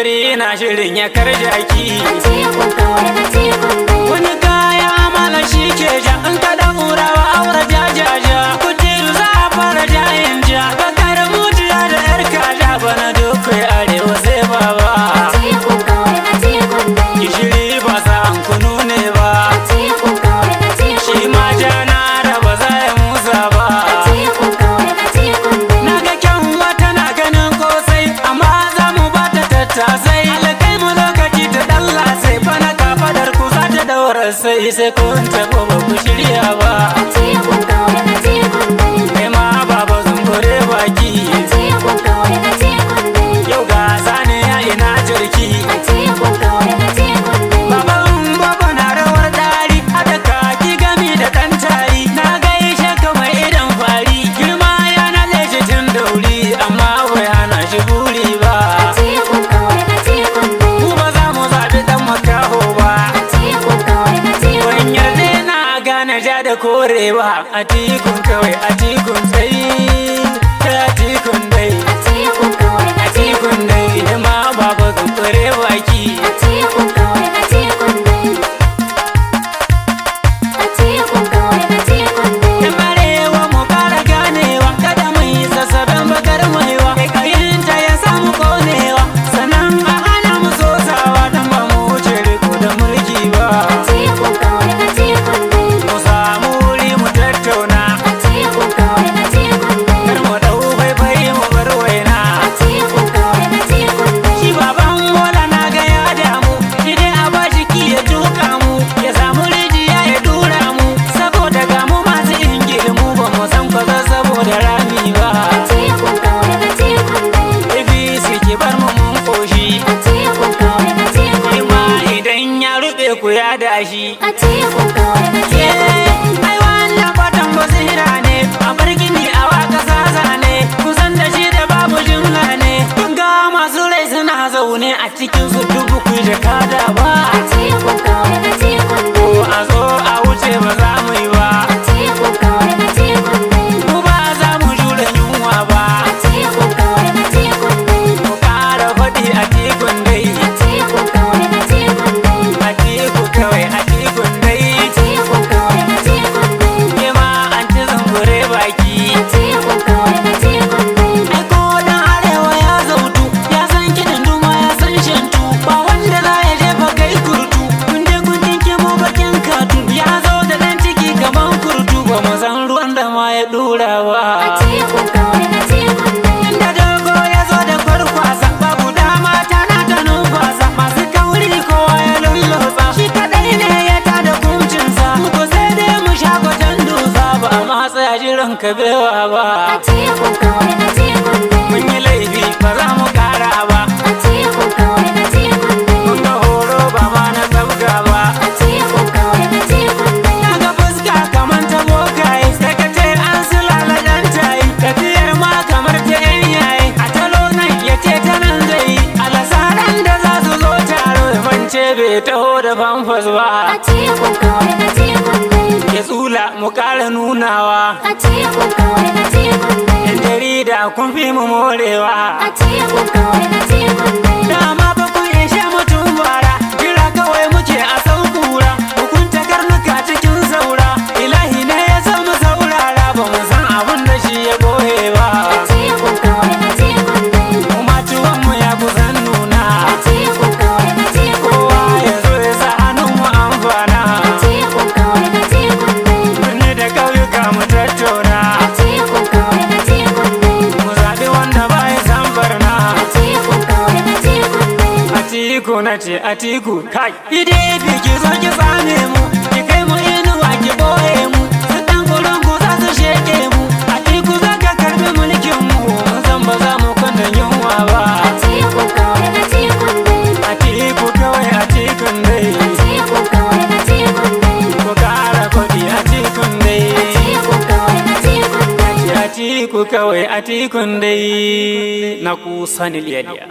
hadari na shirin ya karjaki. Atikun kawai Atikun dai. Wani kaya mala shi ke ja in ka da urawa aure jajaja. Kujeru za a fara jayin ja. Bakar mujiya da yar kaja bana dokai arewa sai baba. Atikun kawai Atikun dai. Gishiri ba sa an kunu ne ba. Atikun kawai Atikun Shi ma jana da ba za ya musa ba. Atikun kawai Atikun dai. Na ga kyan wata na ganin kosai amma za mu ba ta tattasai. Alkai mu lokaci ta dalla sai bana kafadar ku za ta daura sai kun taɓa ba ku shirya ba. Atikun kawai Atikun dai. Kai ma baba zumbure baki. Atikun kawai Atikun dai. Yau ga sani ya ina jirki. Atikun kawai Atikun dai. Baban baba na rawar dari hada kaki gami da ɗan tari. Na gaishe ka mai idan fari girma ya na leshe tun dauri amma bai hana shi buri ba. Atikun kawai Atikun dai. Mu ba za mu zaɓi ɗan makaho ba. Atikun kawai Atikun Ban yarda na gane ja da korewa. Atikun kawai Atikun tsayi ta Atikun dai. Atikun kawai Atikun dai ma baba zumbure baki. Atikun kawai Atikun dai. Atikun kawai Atikun dai. Yan arewa mu kara ganewa kada mu yi sassaben bakar maiwa. Kaikayinta ya samu konewa sannan a hana mu sosawa don ba mu wuce riko da mulki ba. Atikun kawai Atikun dai. Mu samu wuri mu tattauna Atikun kawai Atikun dai. kar mu ɗau faifai mu bar waina. Atikun kawai Atikun dai. Shi baban bola na ga ya damu shi dai a bashi ki ya tuka mu ya samu rijiya ya dura mu saboda ga mu masu ingil mu ba mu san kwaza saboda rami ba. Atikun kawai Atikun dai. APC ki bar mu mun koshi Atikun kawai Atikun ima dai. idan ya rube ku ya dashi. Atikun kawai Atikun dai. Ai wannan kwatan basira ne a bar gini a waka sasa ne kusan da shi da babu jimla ne. Kun ga masu rai suna zaune a cikin su dubu ku da kada ba. Atikun kawai Atikun Ko dai. a zo a wuce ba za mu yi ba. Atikun kawai Atikun dai. Mu ba za mu jure yunwa ba. Atikun kawai Atikun dai. Mu ƙara faɗi a tikun dai. Atikun kawai Atikun dai. A tiku kawai a tikun dai. Atikun kawai Atikun dai. Ke ma an ci zungure baki. Atikun kawai Atikun dai. Ai ko dan arewa ya zautu ya san kiɗan duma ya san shantu ba wanda za ya jefa kai kurtu. Kun je kun dinke mu bakin katun ya zo da ɗan ciki gaban kurtu ba mu san ruwan da ma ya ɗura ba. Atikun kawai Atikun dai. Inda dogo ya zo da kwarkwasa babu dama tana ta numfasa masu kauri kowa ya lullutsa shi kadai ne ya tada kuncinsa ko sai dai mu sha gwatan dusa ba a matsa jiran kabewa ba. Atikun kawai Atikun dai. Mun yi laifi ba za mu kara ba Atikun kawai Atikun dai. mun ga horo ba ma na sabga ba. Atikun kawai Atikun dai. Na ga fuska kamar ta bokaye sai ka ce an sulala ɗan tayi tafiyar ma kamar ta yan yayi a talo nan ya ce ta nan zai yi alasaran da za su zo taro mance bai taho da famfas ba. Atikun kawai Atikun dai. Ya tsula mu ƙara nunawa Atikun kawai Atikun dai. yan jarida kun fi mu morewa. Atikun kawai Atikun dai. Dama ba kun ishe mutum bara jira kawai muke a sau kura hukunta karnuka cikin saura ilahi ne ya san mu saurara ba mu san abin da shi ya goye ba. Atikun kawai Atikun dai. Mu ma tuwon mu ya kusan nuna Atikun kawai Atikun kowa dai. ya zo ya sa hannun mu amfana. Atikun kawai Atikun dai. Birni da ƙauyuka mu tattauna Atikun kawai Atikun dai. mu zaɓi wanda ba ya san barna. Atikun kawai Atikun dai. Atiku na ce Atiku kai PDP ki zo ki same mu ki kai mu inuwa ki boye mu su dan kurungu za su sheke mu Atiku za ka karbi mulkin mu mun san ba za mu kwanda yunwa ba. Atikun kawai Atikun dai. Atiku kawai Atikun dai Atikun kawai Atikun dai. ku kara kuɗi Atikun dai. Atikun kawai Atikun dai. Atiku kawai Atikun dai na kusa ni liyaliya.